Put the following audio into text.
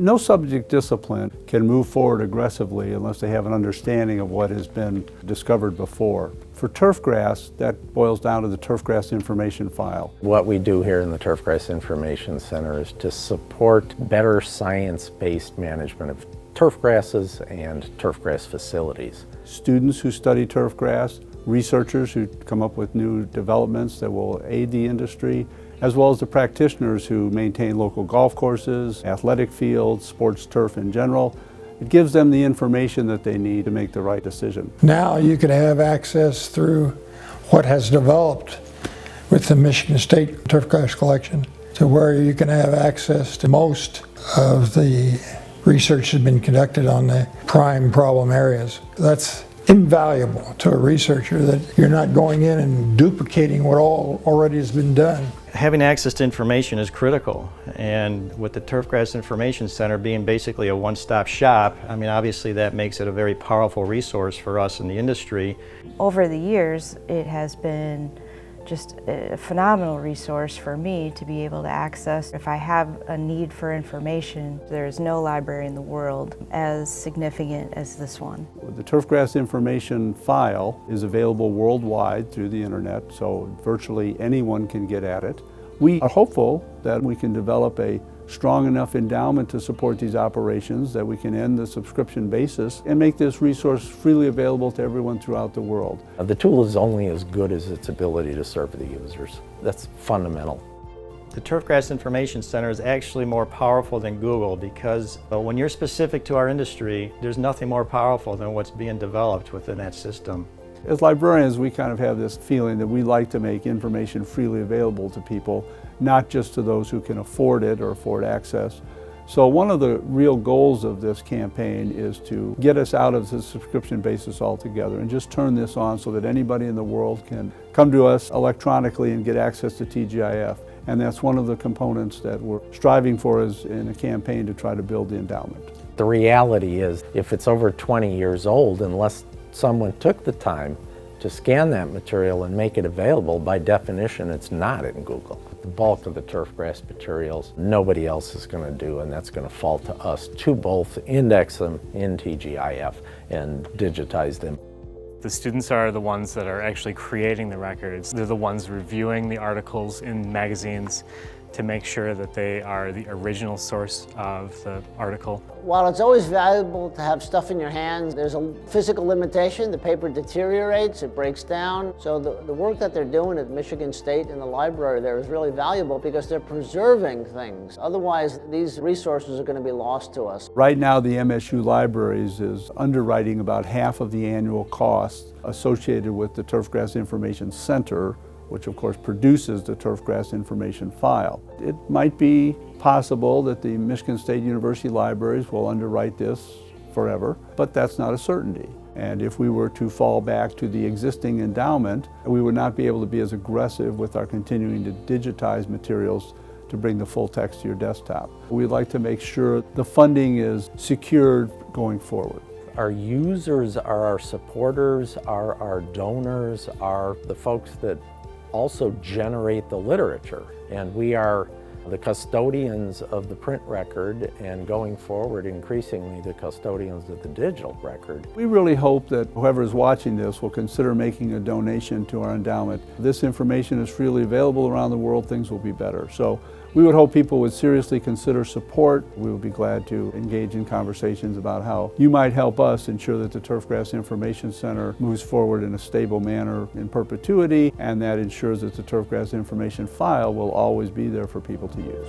No subject discipline can move forward aggressively unless they have an understanding of what has been discovered before. For Turfgrass, that boils down to the Turfgrass information file. What we do here in the Turfgrass Information Center is to support better science-based management of turfgrasses and turfgrass facilities. Students who study turfgrass, researchers who come up with new developments that will aid the industry, as well as the practitioners who maintain local golf courses, athletic fields, sports turf in general. It gives them the information that they need to make the right decision. Now you can have access through what has developed with the Michigan State Turfgrass Collection to where you can have access to most of the research that's been conducted on the prime problem areas. That's invaluable to a researcher, that you're not going in and duplicating what already has been done. Having access to information is critical, and with the Turfgrass Information Center being basically a one-stop shop, I mean, obviously that makes it a very powerful resource for us in the industry. Over the years, it has been just a phenomenal resource for me to be able to access. If I have a need for information, there is no library in the world as significant as this one. The Turfgrass information file is available worldwide through the internet, so virtually anyone can get at it. We are hopeful that we can develop a strong enough endowment to support these operations that we can end the subscription basis and make this resource freely available to everyone throughout the world. The tool is only as good as its ability to serve the users. That's fundamental. The Turfgrass Information Center is actually more powerful than Google, because when you're specific to our industry, there's nothing more powerful than what's being developed within that system. As librarians, we kind of have this feeling that we like to make information freely available to people, not just to those who can afford it or afford access. So one of the real goals of this campaign is to get us out of the subscription basis altogether and just turn this on so that anybody in the world can come to us electronically and get access to TGIF. And that's one of the components that we're striving for is in a campaign to try to build the endowment. The reality is, if it's over 20 years old, unless someone took the time to scan that material and make it available, by definition it's not in Google. The bulk of the turfgrass materials nobody else is going to do, and that's going to fall to us to both index them in TGIF and digitize them. The students are the ones that are actually creating the records. They're the ones reviewing the articles in magazines to make sure that they are the original source of the article. While it's always valuable to have stuff in your hands, there's a physical limitation. The paper deteriorates, it breaks down. So the work that they're doing at Michigan State in the library there is really valuable because they're preserving things. Otherwise, these resources are going to be lost to us. Right now, the MSU Libraries is underwriting about half of the annual costs associated with the Turfgrass Information Center, which of course produces the Turfgrass information file. It might be possible that the Michigan State University Libraries will underwrite this forever, but that's not a certainty. And if we were to fall back to the existing endowment, we would not be able to be as aggressive with our continuing to digitize materials to bring the full text to your desktop. We'd like to make sure the funding is secured going forward. Our users are our supporters, are our donors, are the folks that also generate the literature, and we are the custodians of the print record, and going forward increasingly the custodians of the digital record. We really hope that whoever is watching this will consider making a donation to our endowment. This information is freely available around the world, things will be better. So we would hope people would seriously consider support. We would be glad to engage in conversations about how you might help us ensure that the Turfgrass Information Center moves forward in a stable manner in perpetuity, and that ensures that the Turfgrass information file will always be there for people to use.